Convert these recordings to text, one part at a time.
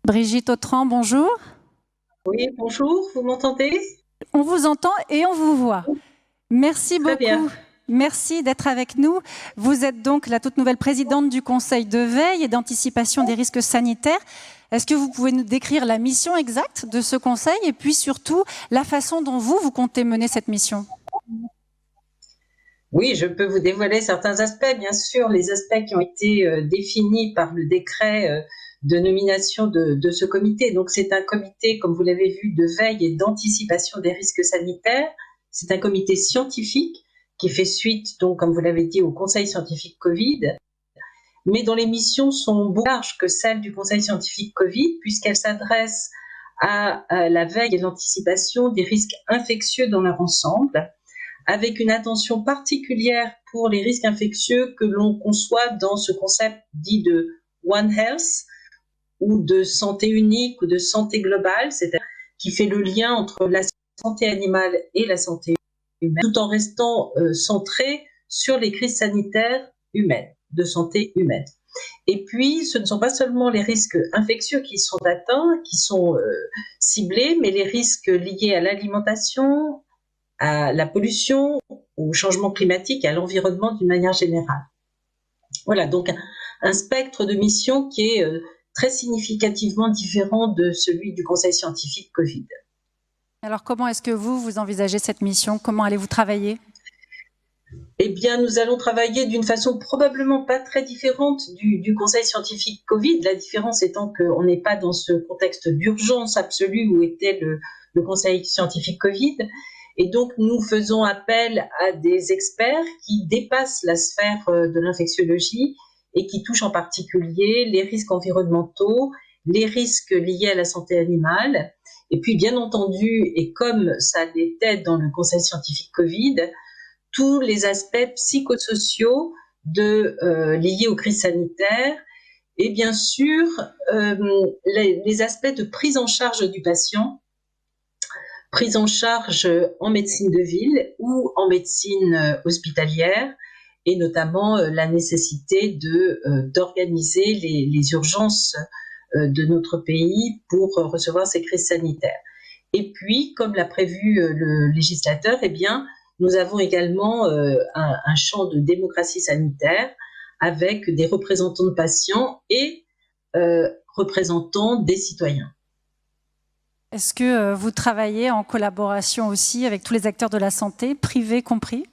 Brigitte Autran, bonjour. Oui, bonjour, vous m'entendez? On vous entend et on vous voit. Merci Très beaucoup. bien. Merci d'être avec nous. Vous êtes donc la toute nouvelle présidente du Conseil de veille et d'anticipation des risques sanitaires. Est-ce que vous pouvez nous décrire la mission exacte de ce conseil et puis surtout la façon dont vous comptez mener cette mission? Oui, je peux vous dévoiler certains aspects, bien sûr, les aspects qui ont été définis par le décret de nomination de ce comité. Donc, c'est un comité, comme vous l'avez vu, de veille et d'anticipation des risques sanitaires. C'est un comité scientifique qui fait suite, donc, comme vous l'avez dit, au Conseil scientifique Covid, mais dont les missions sont beaucoup plus larges que celles du Conseil scientifique Covid, puisqu'elles s'adressent à la veille et l'anticipation des risques infectieux dans leur ensemble, avec une attention particulière pour les risques infectieux que l'on conçoit dans ce concept dit de One Health, ou de santé unique, ou de santé globale, c'est-à-dire qui fait le lien entre la santé animale et la santé humaine, tout en restant centré sur les crises sanitaires humaines, de santé humaine. Et puis, ce ne sont pas seulement les risques infectieux qui sont atteints, qui sont ciblés, mais les risques liés à l'alimentation, à la pollution, au changement climatique, à l'environnement d'une manière générale. Voilà, donc un spectre de missions qui est très significativement différent de celui du Conseil scientifique Covid. Alors comment est-ce que vous envisagez cette mission? Comment allez-vous travailler? Eh bien, nous allons travailler d'une façon probablement pas très différente du Conseil scientifique Covid. La différence étant qu'on n'est pas dans ce contexte d'urgence absolue où était le Conseil scientifique Covid. Et donc, nous faisons appel à des experts qui dépassent la sphère de l'infectiologie et qui touchent en particulier les risques environnementaux, les risques liés à la santé animale. Et puis, bien entendu, et comme ça l'était dans le Conseil scientifique Covid, tous les aspects psychosociaux liés aux crises sanitaires et bien sûr les aspects de prise en charge du patient, prise en charge en médecine de ville ou en médecine hospitalière, et notamment la nécessité d'organiser les urgences de notre pays pour recevoir ces crises sanitaires. Et puis, comme l'a prévu le législateur, eh bien, nous avons également un champ de démocratie sanitaire avec des représentants de patients et représentants des citoyens. Est-ce que vous travaillez en collaboration aussi avec tous les acteurs de la santé, privés compris?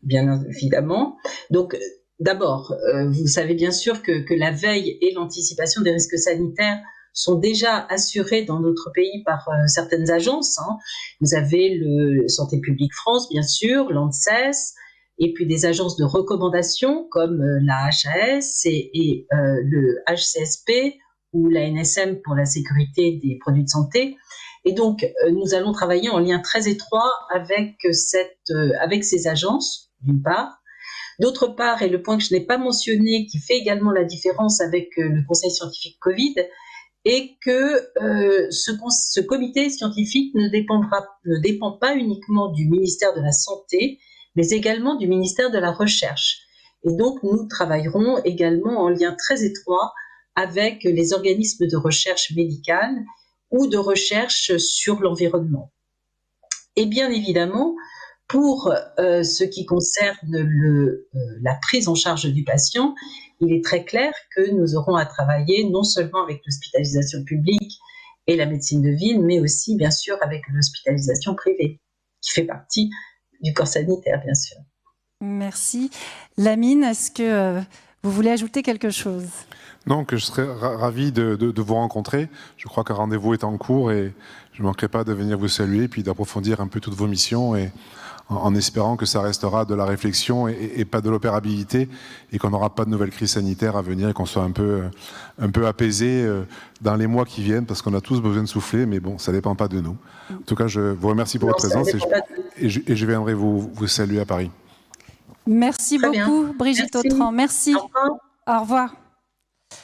Bien évidemment. Donc, d'abord, vous savez bien sûr que la veille et l'anticipation des risques sanitaires sont déjà assurés dans notre pays par certaines agences. Vous avez le Santé publique France, bien sûr, l'ANSES, et puis des agences de recommandation comme la HAS et le HCSP ou la NSM pour la sécurité des produits de santé. Et donc, nous allons travailler en lien très étroit avec ces agences, d'une part. D'autre part, et le point que je n'ai pas mentionné, qui fait également la différence avec le Conseil scientifique Covid, est que ce comité scientifique ne dépend pas uniquement du ministère de la Santé, mais également du ministère de la Recherche. Et donc, nous travaillerons également en lien très étroit avec les organismes de recherche médicale ou de recherche sur l'environnement. Et bien évidemment, pour ce qui concerne la prise en charge du patient, il est très clair que nous aurons à travailler non seulement avec l'hospitalisation publique et la médecine de ville, mais aussi bien sûr avec l'hospitalisation privée, qui fait partie du corps sanitaire, bien sûr. Merci. Lamine, est-ce que vous voulez ajouter quelque chose? Non, que je serais ravi de vous rencontrer. Je crois qu'un rendez-vous est en cours et je ne manquerai pas de venir vous saluer puis d'approfondir un peu toutes vos missions et en espérant que ça restera de la réflexion et pas de l'opérabilité et qu'on n'aura pas de nouvelles crises sanitaires à venir et qu'on soit un peu apaisé dans les mois qui viennent parce qu'on a tous besoin de souffler, mais bon, ça ne dépend pas de nous. En tout cas, je vous remercie pour votre présence et je viendrai vous saluer à Paris. Merci beaucoup, Brigitte Autran. Merci. Au revoir. Au revoir.